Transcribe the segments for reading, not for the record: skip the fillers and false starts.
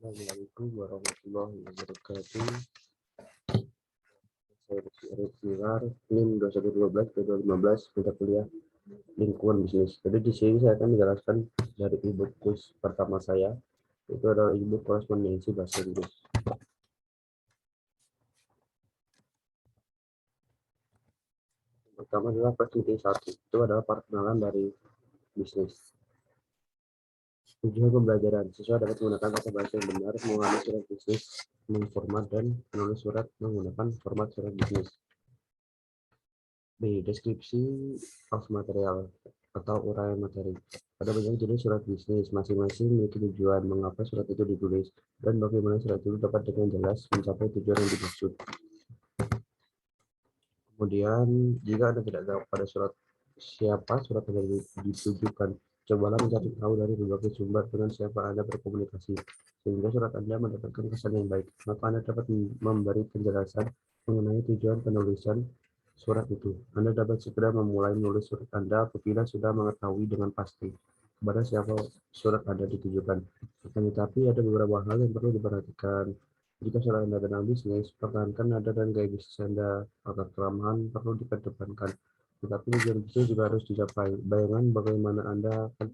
Assalamualaikum warahmatullahi wabarakatuh. Saya Rizky Arif Milar, NIM 2112-2015, mata kuliah lingkungan bisnis. Jadi di sini saya akan menjelaskan dari ebook kurs pertama saya, itu adalah ebook korespondensi bahasa Inggris. Pertama adalah presentasi 1, itu adalah perkenalan dari bisnis. Tujuan pembelajaran siswa dapat menggunakan kata bahasa yang benar, mengalami surat bisnis format dan menulis surat menggunakan format surat bisnis. B. Deskripsi of material atau uraian materi. Ada banyak jenis surat bisnis, masing-masing memiliki tujuan mengapa surat itu ditulis dan bagaimana surat itu dapat dengan jelas mencapai tujuan yang dimaksud. Kemudian, jika Anda tidak tahu pada siapa surat yang ditujukan, cobalah mencari tahu dari berbagai sumber dengan siapa Anda berkomunikasi, sehingga surat Anda mendapatkan kesan yang baik. Maka Anda dapat memberi penjelasan mengenai tujuan penulisan surat itu. Anda dapat segera memulai menulis surat Anda apabila sudah mengetahui dengan pasti kepada siapa surat Anda ditujukan. Akan tetapi ada beberapa hal yang perlu diperhatikan. Jika surat Anda tentang bisnis, pertahankan nada dan gaya bisnis Anda, agar keramahan perlu dikedepankan. Tetapi tujuan bisnis juga harus dicapai. Bayangkan bagaimana Anda akan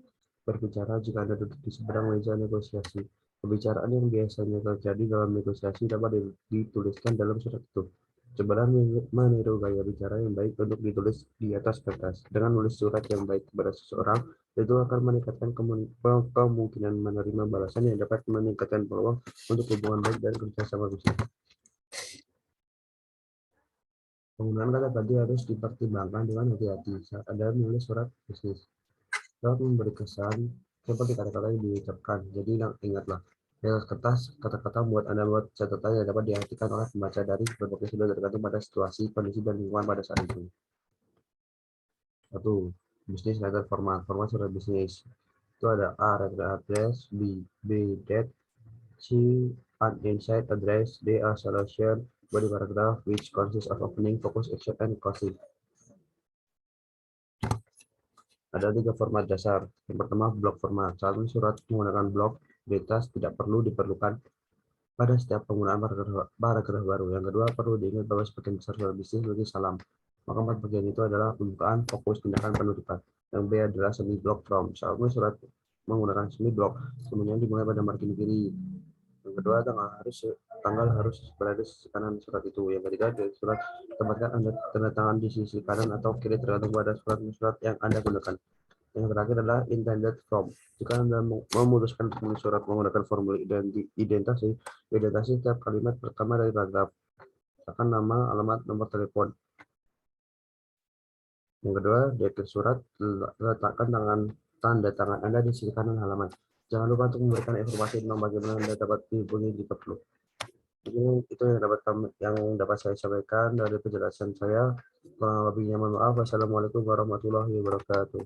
berbicara jika Anda duduk di seberang meja negosiasi. Pembicaraan yang biasanya terjadi dalam negosiasi dapat dituliskan dalam surat itu. Cobalah meniru gaya bicara yang baik untuk ditulis di atas kertas. Dengan menulis surat yang baik kepada seseorang, itu akan meningkatkan kemungkinan menerima balasan yang dapat meningkatkan peluang untuk hubungan baik dan kerjasama bisnis. Penggunaan kata ganti harus dipertimbangkan dengan hati-hati saat Anda menulis surat bisnis. Dapat memberi kesan seperti kata-kata yang diucapkan. Jadi ingatlah, di atas kertas, kata-kata membuat Anda membuat catatan yang dapat diartikan oleh pembaca dari berbagai sudut tergantung pada situasi, kondisi, dan lingkungan pada saat itu. 1. Bisnis letter format. Format surat bisnis. Itu ada A. Letter address, B. Date, C. An inside address, D. A solution, body paragraph, which consists of opening, focus, action, and closing. Ada 3 format dasar. Yang pertama, blok format. Saat surat menggunakan blok, data tidak perlu diperlukan pada setiap penggunaan paragraf baru. Yang kedua, perlu diingat bahwa sebagian besar surat bisnis memiliki salam. Maka 4 bagian itu adalah pembukaan, fokus, tindakan, penutupan. Yang B adalah semi block from. Saat surat menggunakan semi block, semuanya dimulai pada margin kiri. Yang kedua, tanggal harus berada di sisi kanan surat itu. Yang ketiga, di surat tempatkan tanda tangan di sisi kanan atau kiri tergantung pada surat yang Anda gunakan. Yang terakhir adalah intended from. Jika Anda memutuskan untuk menulis surat menggunakan formula identasi setiap kalimat pertama dari paragraf, akan nama, alamat, nomor telepon. Yang kedua, di akhir surat, letakkan tanda tangan Anda di sisi kanan halaman. Jangan lupa untuk memberikan informasi tentang bagaimana Anda dapat dihubungi jika perlu. Itu yang dapat saya sampaikan dari penjelasan saya. Kurang lebihnya mohon maaf. Wassalamualaikum warahmatullahi wabarakatuh.